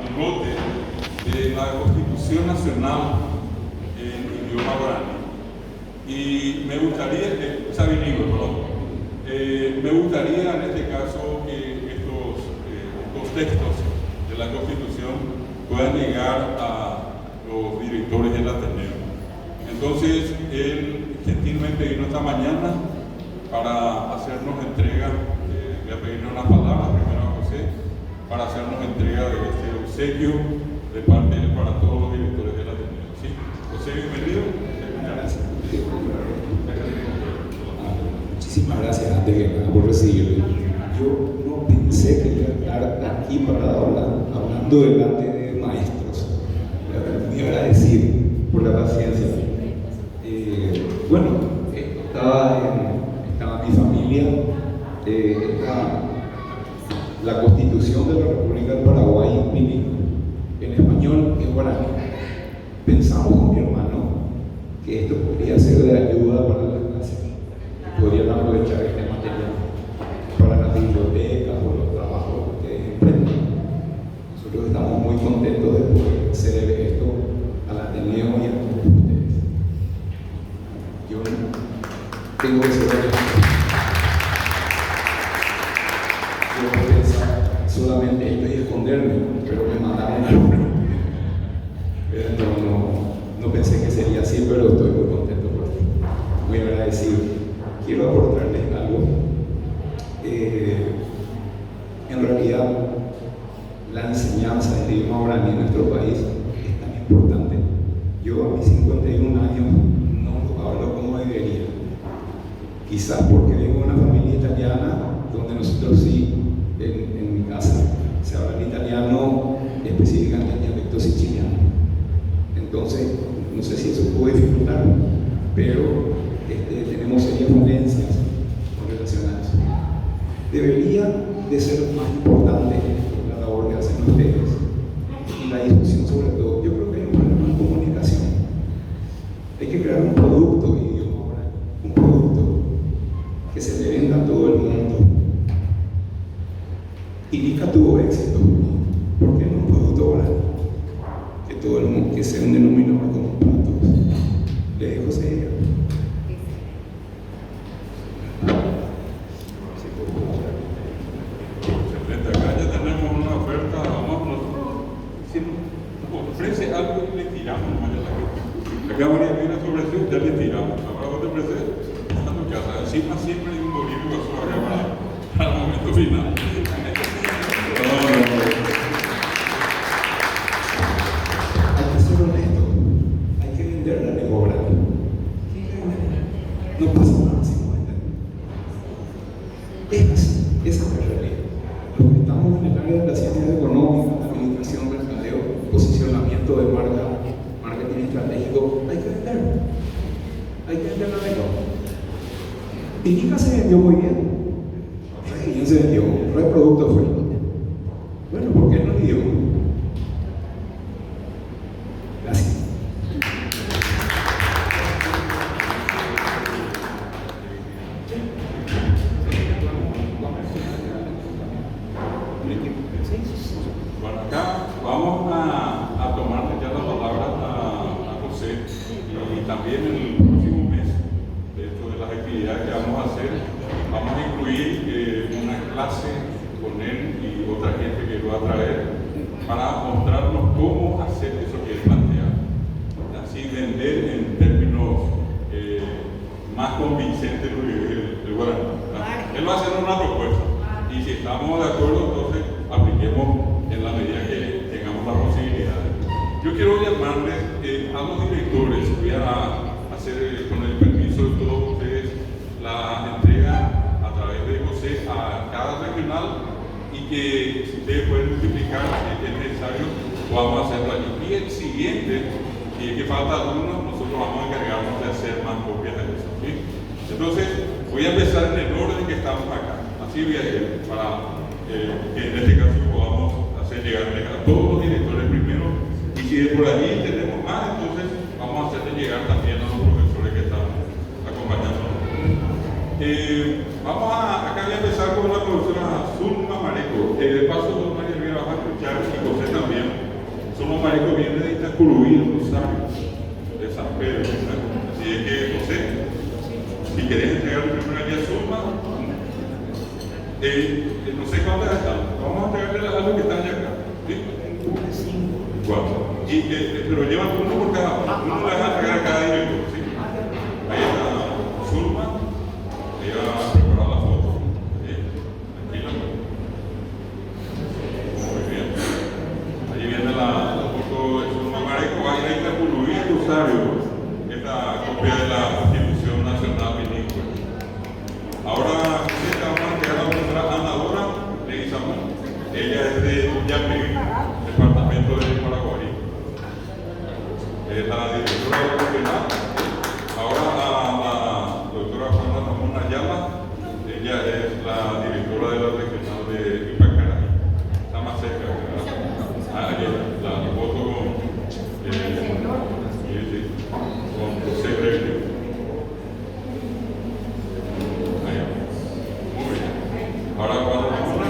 un lote de la Constitución Nacional en idioma guaraní. Y me gustaría, me gustaría en este caso que estos textos de la Constitución puedan llegar a los directores del Ateneo. Entonces, él gentilmente vino esta mañana para hacernos entrega, voy a pedirle unas palabras primero a José, para hacernos entrega de este obsequio de parte de él para todos los directores del Ateneo. ¿Sí? José, bienvenido. Gracias. Muchísimas gracias antes que nada por recibirme. Yo no pensé que iba a estar aquí parado hablando delante de maestros. Muy agradecido por la paciencia. Bueno, estaba mi familia, la Constitución de la República del Paraguay en español y en guaraní. Pensamos con mi hermano que esto podría ser de ayuda para las clases, podrían aprovechar este material para las bibliotecas o los trabajos que ustedes emprenden. Nosotros estamos muy contentos de poder hacer esto al Ateneo y a todos ustedes. Yo tengo que ser yo pensaba solamente esto y esconderme, pero me mandaron algo. No pensé que sería así, pero estoy muy contento por esto, muy agradecido. Quiero aportarles algo. En realidad, la enseñanza del idioma guaraní en nuestro país es tan importante. Yo a mis 51 años no lo hablo como debería. Quizás porque vengo de una familia italiana, donde nosotros sí, en mi casa, se habla en italiano, específicamente en dialecto siciliano. Entonces, no sé si eso puede dificultar, pero tenemos serias falencias con relación a eso. Debería de ser más importante la labor que hacen ustedes y la discusión sobre todo. Yo creo que hay un problema de comunicación. Hay que crear un producto de idioma oral, un producto que se le venda a todo el mundo. Ilica tuvo éxito. ¿Por qué no un producto oral? Que todo el mundo, que sea un denominador común para todos. Le dejo seguir. Excelente, acá ya tenemos una oferta, nosotros si nos ofrece algo y le tiramos nomás a la gente. Acá María viene sobre eso, ya le tiramos. Ahora vos te ofreces a tu casa. Encima siempre hay un bolígrafo sobre para el momento final. No pasa nada sin vender. Esa es la realidad. Los que estamos en el área de las ciencias económicas, administración, mercadeo, posicionamiento de marca, marketing estratégico, hay que vender. Hay que vender la mejor. Ilica se vendió muy bien. Re bien se vendió. Re producto fue. Bueno, ¿por qué no el idioma? Gracias. Bueno, acá vamos a tomarle ya la palabra a José y también en el próximo mes, dentro de las actividades que vamos a hacer, vamos a incluir una clase con él y otra gente que lo va a traer para mostrarnos cómo hacer eso que él plantea. Así vender en términos más convincentes el guaraní. Él va a hacer una propuesta y si estamos de acuerdo, entonces apliquemos en la medida que tengamos la posibilidad. Yo quiero llamarles a los directores, voy a hacer con el permiso de todos ustedes la entrega a través de José a cada regional y que si ustedes pueden multiplicar si es necesario, vamos a hacerlo allí. Y el siguiente, si es que falta alguno, nosotros vamos a encargarnos de hacer más copias de eso. ¿Sí? Entonces, voy a empezar en el orden que estamos acá. Así voy a ir para que en este caso podamos hacer llegar a todos los directores primero y si de por allí tenemos más, entonces vamos a hacerle llegar también a los profesores que están acompañándonos. Acá voy a empezar con la profesora Zulma Mareco. De paso, María Curubí, el Rosario de San Pedro. Así es que, José, si querés entregar el primer día Zulma, no sé cuántas están, vamos a entregarle algo que están ya acá. ¿Sí? 4. Pero llevan uno por cada uno. Uno le van a entregar a cada director. ¿Sí? Ahí está Zulma, ahí va a preparar la foto. ¿Sí? Tranquila. Muy bien. Ahí viene la foto de Zulma Mareco. Ahí está Curubí y Rosario, esta copia de la Constitución Nacional Bilingüe. Ahora sí, vamos a entregar a la profesora Ana Dora Leguizamón. Ella es de Yampi, departamento de Paraguay. Es la directora regional. Ahora la doctora Juana Ramón Ayala, ella es la directora de la regional de Ipacaray. Está más cerca, ¿verdad? Ayer la foto con José Gregorio. Muy bien. Ahora Juana Ramón,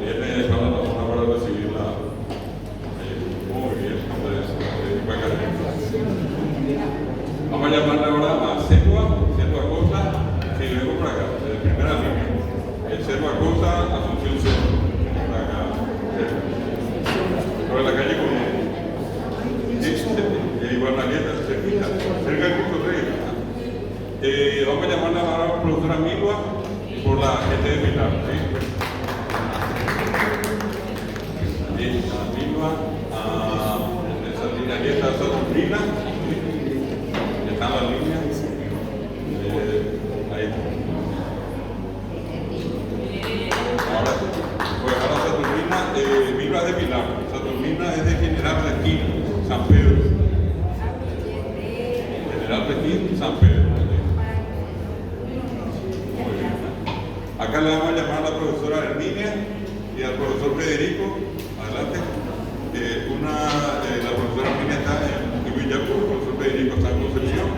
ella es Juana Ramón para recibirla. Muy bien. Vamos a llamarle ahora a Selva Acosta, que luego por acá, de primera línea. El Selva Acosta, Asunción Centro. Por acá, por la calle Común. Igual la nieta, cerca del Cristo Rey. Vamos a llamarle ahora a la profesora Milva por la gente de Pilar. ¿Sí? Milva, aquí está Saturnina. Está en la línea. Ahí. Ahora Saturnina, Milva de Pilar. Saturnina es de General Requín, San Pedro. General Requín, San Pedro. Muy bien. Acá le vamos a llamar a la profesora Herminia y al profesor Federico. Adelante. La profesora Herminia está en Villapur, el profesor Federico está en Concepción.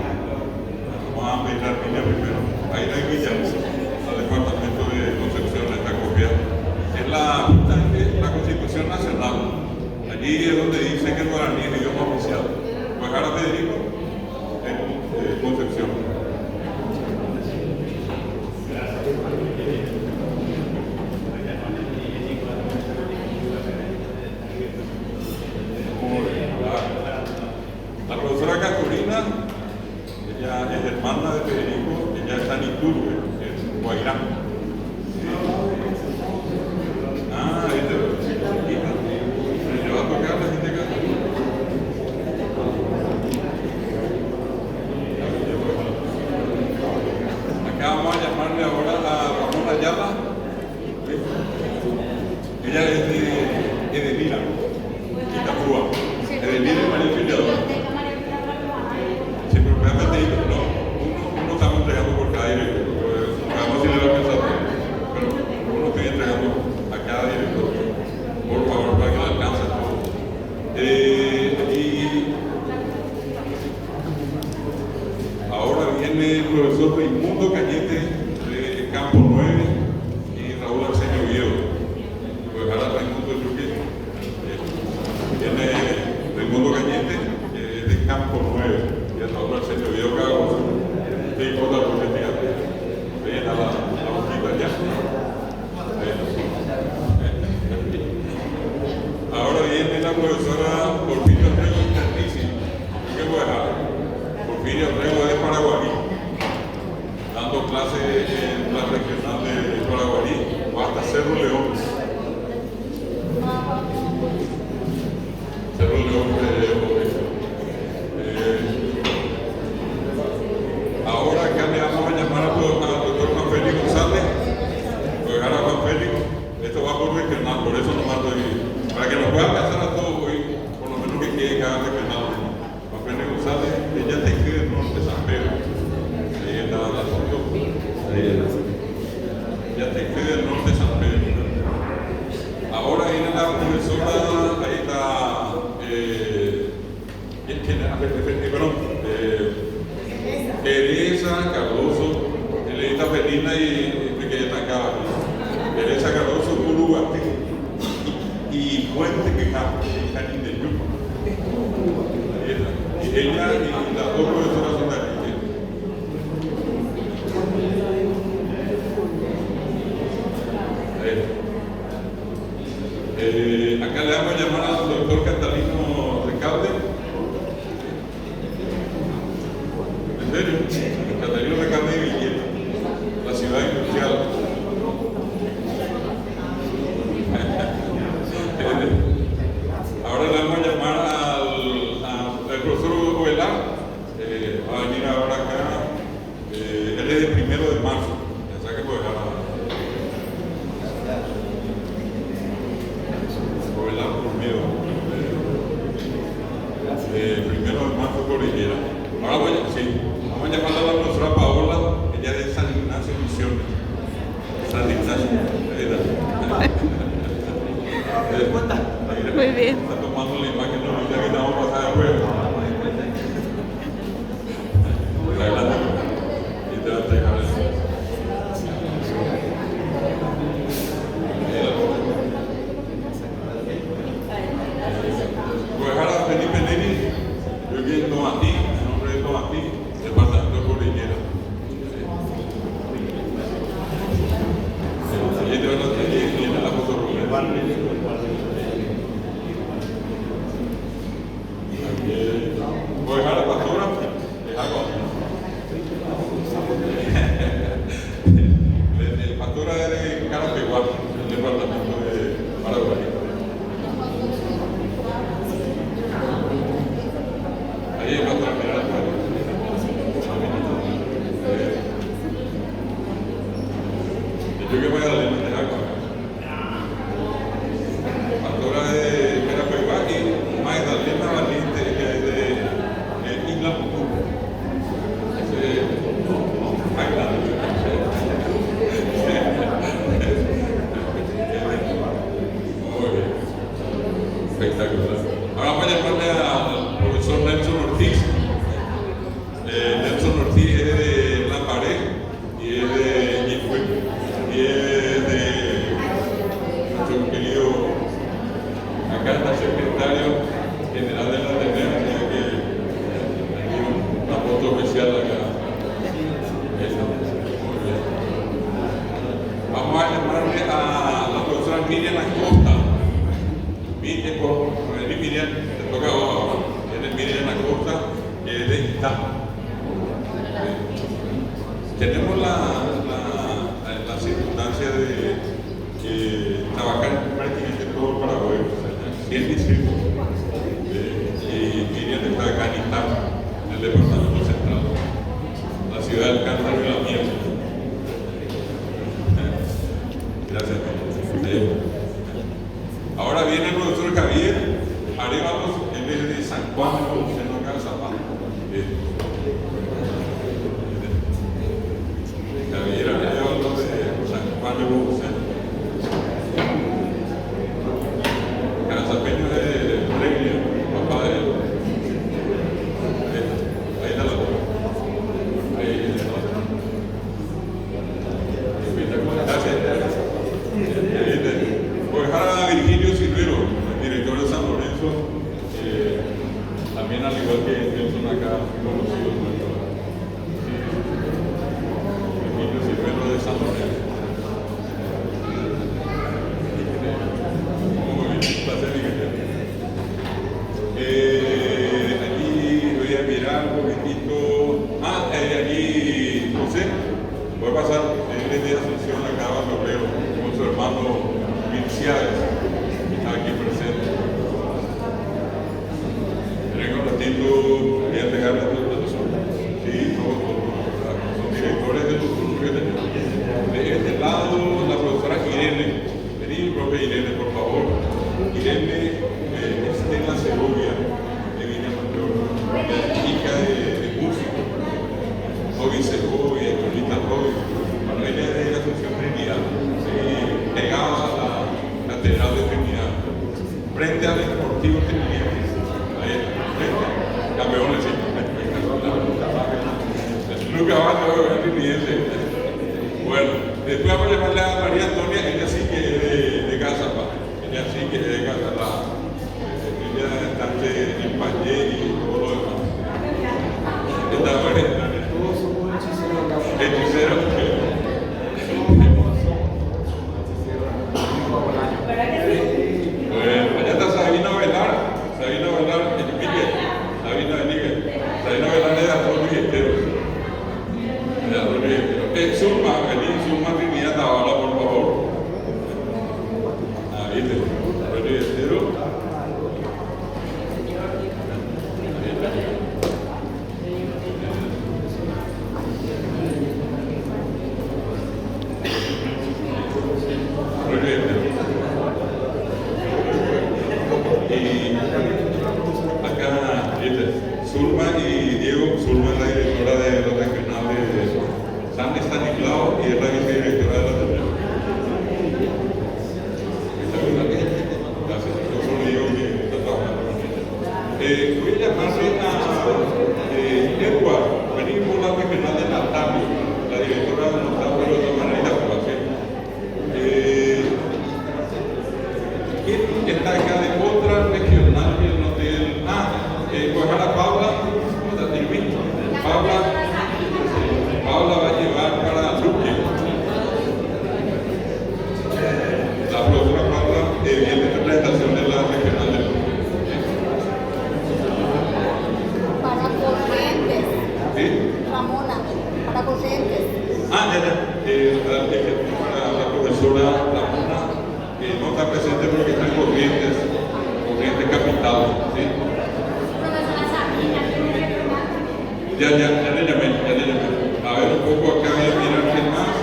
Vamos a pedir a Herminia primero. Ahí está en Villapur, al departamento de Concepción, esta copia. Es justamente la Constitución Nacional. Allí es donde dice que el guaraní es el idioma oficial. Pues ahora Federico en Concepción. La profesora Caturina, ella es hermana de Federico, ella está en Iturbe, en Guairá. ¿Viste? ¿Le va a tocar la gente acá? Acá vamos a llamarle ahora a Ramón Ayala. Ella es de Edelmira, Itapúa. Edelmira es María Auxiliadora. Sí, pero realmente uno estamos entregando por cada director. Vamos a si le va a pensar, pero uno estoy entregando a cada director. Por favor, para que le alcance todo. Y ahora viene el profesor Raimundo Cañete de Campo 9 y Raúl Arsenio Viedo. Pues ahora Raimundo Trujillo. Viene Raimundo Cañete, que es de Campo 9, y Raúl Arsenio Viedo Cago. ¿Qué importa por qué tía? Ven a la boquita ya. Ahora viene la profesora Porfirio Rego Internísimo. ¿Qué voy a dejar? Porfirio Rego de Paraguay, dando clases en la regional de Paraguay o hasta Cerro León. Cerro León ahora acá le vamos a llamar al doctor Juan Félix González. Pues ahora Juan Félix, esto va por regional, por eso nomás estoy. Para que nos pueda alcanzar a todos hoy, por lo menos que quede cada regional. Juan Félix González, ella te queda en norte San Pedro. Ahí está la foto. Ahí está. Ya te queda en norte San Pedro. Ahora viene la profesora, ahí está. Teresa Cardoso, Elena Felina y que está acá. Teresa Cardoso, Uruguay y Puente que Canín de Yuca. Y ella y las dos profesoras son de aquí. Acá le vamos a llamar al doctor Catalino Recalde. ¿En serio? Catalino Recalde de Villeta, la ciudad industrial. Ahora le vamos a llamar al profesor Ovelar. Va a venir ahora acá. Él es el 1 de marzo. Ya sabe que puede dejar Ovelar por miedo. 1 de marzo por Higuera. Ahora vamos a llamar a la profesora Paola. Ella es de San Ignacio Misiones. San Ignacio. Muy bien. Está tomando la imagen, no ya que estamos pasando de juego. Adelante. Y te vas a dejar eso. Voy a dejar a Felipe Neri, yo aquí en Tomatí, en nombre de Tomatí, departamento de Cordillera. Y te van a tener la foto Rubén. Voy a dejar a la pastora, el pastora es de Carapeguá, el departamento de Paraguay. Ahí el pastor, mira la cara. Yo que voy a darle de agua. Pastora de Carapeguá y Magdalena Valiente, que es de Isla Mucú. Espectacular. Ahora vamos a llamarle al profesor Nelson Ortiz. Nelson Ortiz es de La Pared y es de Yifue y es de nuestro querido, acá está el secretario general de la tendencia, que hay una foto especial acá. Eso. Muy bien. Vamos a llamarle a la profesora Miriam Acosta. Miriam, te toca ahora. Tiene Miriam Acosta, que es de Itá. Tenemos la circunstancia de trabajar prácticamente todo el Paraguay, 100 distritos. Y Miriam está acá en Itá, en el departamento central, la ciudad del Cántaro y la Miel. Gracias. Ahora viene el profesor Javier Arévalos, él es de San Juan de Luceno, acá en Zapata. Javier Arévalos de San Juan de Luceno. Casapeño de Reglia, papá de él. Ahí está la foto. Ahí está la foto. Gracias. Voy a dejar a Virgilio Silvero, el director de San Lorenzo, también al igual que Nelson acá, conocido nuestro. Virgilio Silvero de San Lorenzo. Muy bien, un placer, allí voy a mirar un poquitito. Allí José, voy a pasar, él es de Asunción acá a Barrio, con su hermano Ciades, que está aquí presente. Tengo un ratito, voy a entregarle a todos los. Sí, todos son directores de los cursos que tenemos. De este lado, la profesora Irene. Vení, profe Irene, por favor. Irene Estela Segovia, de Villa Mayor, hija de músico. Toby Segovia, Julita Toby. Bueno, ella es de la Asunción Trinidad. Pegada a la Catedral de Trinidad, frente al Deportivo Trinidad. Ahí está, frente. Campeones, sí. Nunca va a ver Trinidad. Bueno, después vamos a llamarle a María Antonia, ella sí que es de casa, ella sí que es de casa, ella está en Payé y Y acá, Zulma y Diego. Zulma es la directora de la regional de San Estanislao y es la vicedirectora de la región. Gracias. Yo solo digo que está trabajando con ella. Voy a llamarle a Edward. Venimos por la regional de Natal, la directora de Natal, pero de otra manera por hacer. ¿Quién está acá de otra regional del hotel? Guajara Paula. Paula va a llevar para Luque. La profesora Paula viene en representación de la regional de Luque. Para Corrientes. ¿Sí? Ramona, para Corrientes. Para la profesora Ramona, que no está presente porque está en Corrientes Capital. ¿Sí? Ya le llamé. A ver un poco acá, voy a mirar quién más.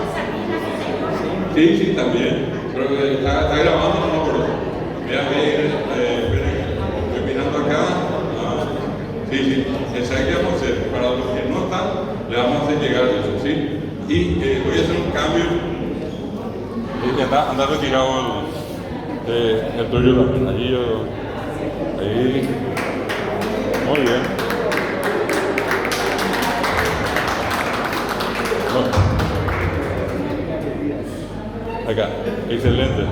Sí, también. Pero está grabando, no me acuerdo. Esperen, estoy mirando acá. Sí. Esa que vamos a hacer. Para los que no están, le vamos a hacer llegar eso, ¿sí? Y voy a hacer un cambio. Anda retirado el tuyo también. Ahí. Muy bien. Acá, excelente.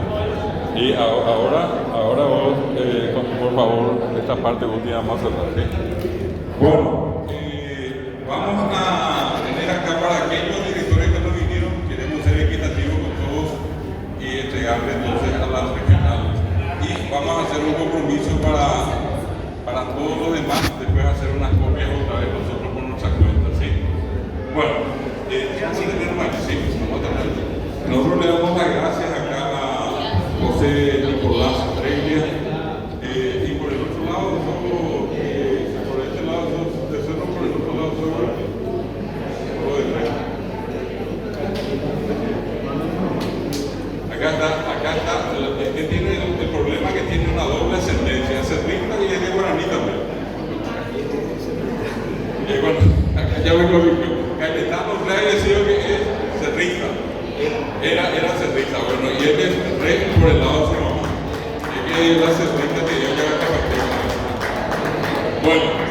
Y ahora vos, por favor, esta parte última más adelante. Bueno, vamos a tener acá para aquellos directores que no vinieron, queremos ser equitativos con todos y entregarle entonces a las regionales. Y vamos a hacer un compromiso para todos los demás, después hacer unas copias otra vez nosotros por nuestra cuenta, ¿sí? Bueno, nosotros le damos las gracias acá a José Nicolás Trevia, y por el otro lado, por este lado, por el otro lado, acá está, que tiene el problema que tiene una doble ascendencia, es cerrista y es de guaraní también. Bueno, acá ya vengo Cayetano Rey decía que es cerrista. Era cerrista, bueno, y él es rey por el lado de su mamá. Es que la cerrista que yo ya acá. Bueno.